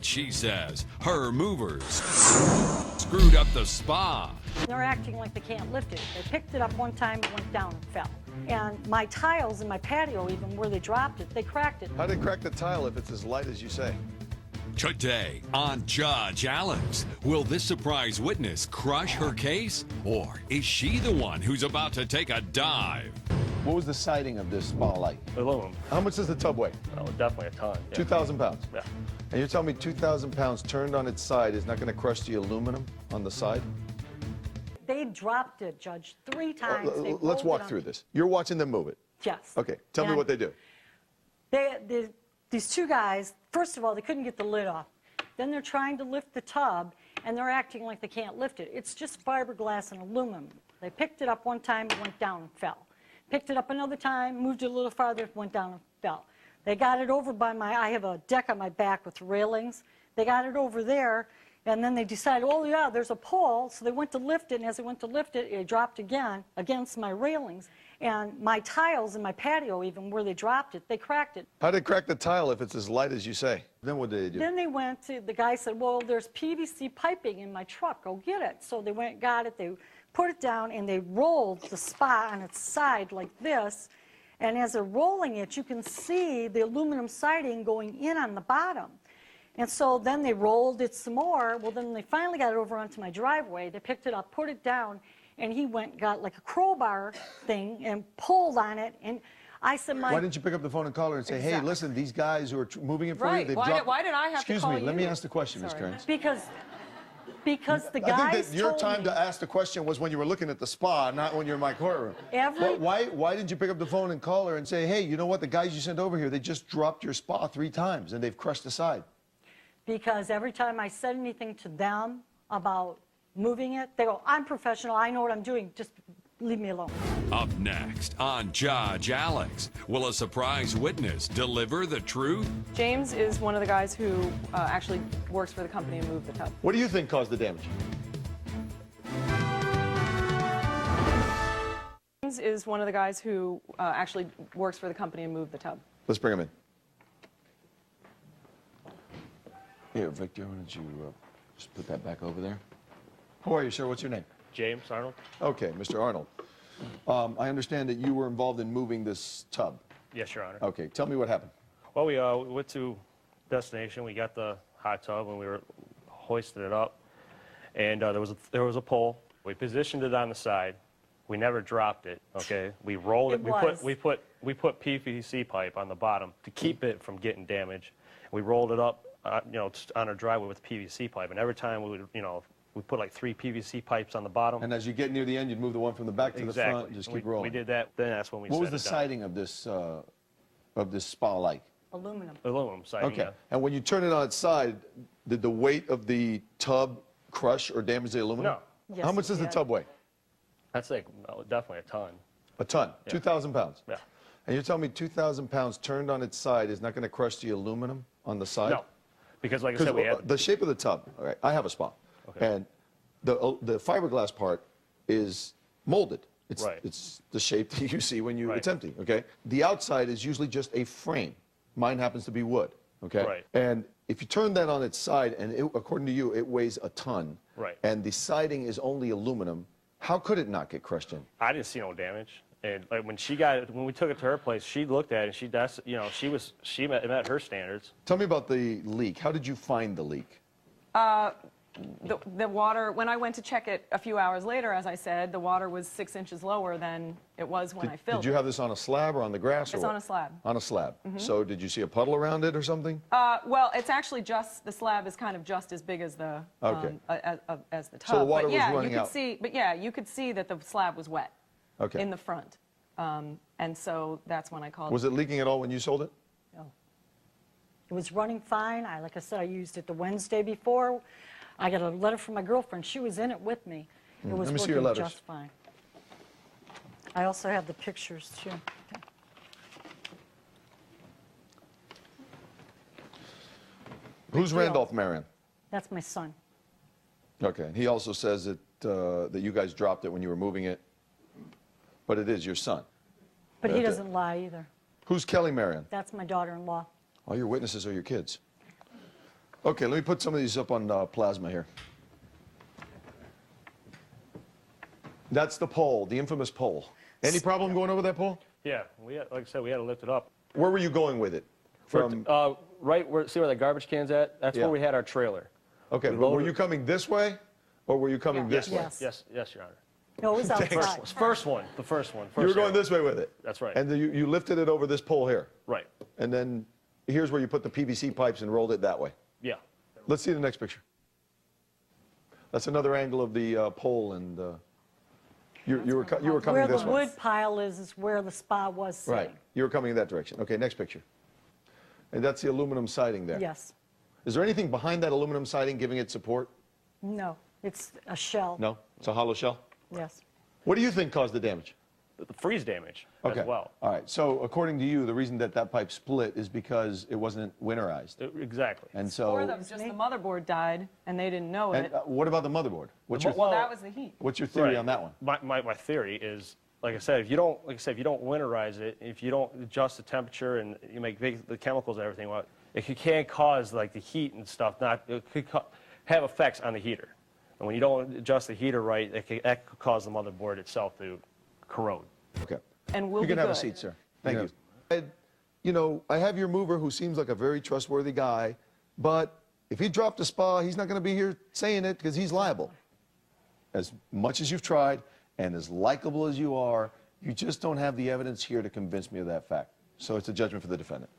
what she says. Her movers screwed up the spa. They're acting like they can't lift it. They picked it up one time, it went down and fell. And my tiles in my patio, even where they dropped it, they cracked it. How did they crack the tile if it's as light as you say? Today on Judge Alex, will this surprise witness crush her case? Or is she the one who's about to take a dive? What was the siding of this spa like? Aluminum. How much does the tub weigh? Oh, definitely a ton. Yeah. 2,000 pounds? Yeah. And you're telling me 2,000 pounds turned on its side is not going to crush the aluminum on the side? They dropped it, Judge, 3 times. They Let's rolled it walk on- through this. You're watching them move it. Yes. Okay, tell me And what they do. These 2 guys, first of all, they couldn't get the lid off. Then they're trying to lift the tub, and they're acting like they can't lift it. It's just fiberglass and aluminum. They picked it up one time, it went down and fell. Picked it up another time, moved it a little farther, went down and fell. They got it over by I have a deck on my back with railings. They got it over there, and then they decided, oh yeah, there's a pole, so they went to lift it, and as they went to lift it, it dropped again against my railings. And my tiles in my patio, even where they dropped it, they cracked it. How did they crack the tile if it's as light as you say? Then what did they do? Then they went to, the guy said, well, there's PVC piping in my truck, go get it. So they went, got it, they put it down, and they rolled the spot on its side like this. And as they're rolling it, you can see the aluminum siding going in on the bottom. And so then they rolled it some more. Well, then they finally got it over onto my driveway. They picked it up, put it down, and he went, got like a crowbar thing and pulled on it. And I said, Why didn't you pick up the phone and call her and say, hey, Exactly. listen, these guys who are moving it for you, Right. they've Why dropped... did- why did I have to Excuse call me, let me you? ask the question, Ms. Sorry. Kearns. because the I guys think that your told time me, to ask the question was when you were looking at the spa, not when you're in my courtroom. Every- Why didn't you pick up the phone and call her and say, hey, you know what, the guys you sent over here, they just dropped your spa 3 times and they've crushed the side? because every time I said anything to them about moving it, they go, I'm professional, I know what I'm doing, just leave me alone. Up next on Judge Alex, will a surprise witness deliver the truth? James is one of the guys who actually works for the company and moved the tub. What do you think caused the damage? James is one of the guys who actually works for the company and moved the tub. Let's bring him in. Here, Victor, why don't you just put that back over there? Who are you, sir? What's your name? James Arnold? Okay, Mr. Arnold. I understand that you were involved in moving this tub. Yes, Your Honor. Okay, tell me what happened. Well, we went to destination. We got the hot tub and we were hoisting it up. And there was a pole. We positioned it on the side. We never dropped it. Okay, we rolled it. We put PVC pipe on the bottom to keep it from getting damaged. We rolled it up, just on our driveway with PVC pipe. And every time we would, we put like 3 PVC pipes on the bottom. And as you get near the end, you'd move the one from the back to the front and just keep rolling. We did that. Then that's when we What was set the it down. siding of this spa like? Aluminum. Aluminum siding. Okay. Yeah. And when you turn it on its side, did the weight of the tub crush or damage the aluminum? No. Yes, How much it does the did. tub weigh? That's like definitely a ton. A ton. 2,000 pounds. Yeah. And you're telling me 2,000 pounds turned on its side is not going to crush the aluminum on the side? No, because like I said, we had The shape of the tub, all right, I have a spa. Okay. And the fiberglass part is molded. It's, Right. it's the shape that you see when Right. it's empty, okay? The outside is usually just a frame. Mine happens to be wood, okay? Right. And if you turn that on its side, and according to you, it weighs a ton, Right. and the siding is only aluminum, how could it not get crushed in? I didn't see no damage. And like when we took it to her place, she looked at it and she met her standards. Tell me about the leak. How did you find the leak? The water, when I went to check it a few hours later, as I said, the water was 6 inches lower than it was when I filled Did you it. have this on a slab or on the grass? Or It's what? on a slab. On a slab. So did you see a puddle around it or something? Well, it's actually the slab is kind of just as big as the Okay. as the tub. So the water but was yeah, running you could out. see, you could see that the slab was wet Okay. in the front, and so that's when I called. Was it leaking at all when you sold it? No. It was running fine. Like I said, I used it the Wednesday before. I got a letter from my girlfriend. She was in it with me. It was Let me see your working letters. just fine. I also have the pictures, too. Okay. Who's deal. Randolph Marion? That's my son. Okay. And he also says that you guys dropped it when you were moving it, but it is your son. But he Okay. doesn't lie either. Who's Kelly Marion? That's my daughter-in-law. All your witnesses are your kids. Okay, let me put some of these up on plasma here. That's the pole, the infamous pole. Any problem going over that pole? Yeah, like I said, we had to lift it up. Where were you going with it? From, Right where, see where the garbage can's at? That's Yeah. where we had our trailer. okay, we but were loaded- you coming this way, or were you coming this way? Yes. Yes, Your Honor. No, it was outside. First one, the first one. You were going arrow. this way with it? That's right. And you lifted it over this pole here? Right. And then here's where you put the PVC pipes and rolled it that way. Yeah. Let's see the next picture. That's another angle of the pole, and you were coming Where this the way. wood pile is where the spa was sitting. Right. You were coming in that direction. Okay, next picture. And that's the aluminum siding there. Yes. Is there anything behind that aluminum siding giving it support? No, it's a shell. No? It's a hollow shell? Yes. What do you think caused the damage? The freeze damage Okay. as well. All right. So according to you, the reason that pipe split is because it wasn't winterized. Exactly. And Or so, just the motherboard died and they didn't know it. and what about the motherboard? What's your Well, that was the heat. what's your theory Right. on that one? My theory is, like I said, if you don't winterize it, if you don't adjust the temperature and you make the chemicals and everything, well, it can cause like the heat and stuff. It could have effects on the heater. And when you don't adjust the heater right, that could cause the motherboard itself to corrode. Okay. And we'll You can be have a good. seat, sir. Thank you. And, you know, I have your mover who seems like a very trustworthy guy, but if he dropped a spa, he's not going to be here saying it because he's liable. As much as you've tried and as likable as you are, you just don't have the evidence here to convince me of that fact. So it's a judgment for the defendant.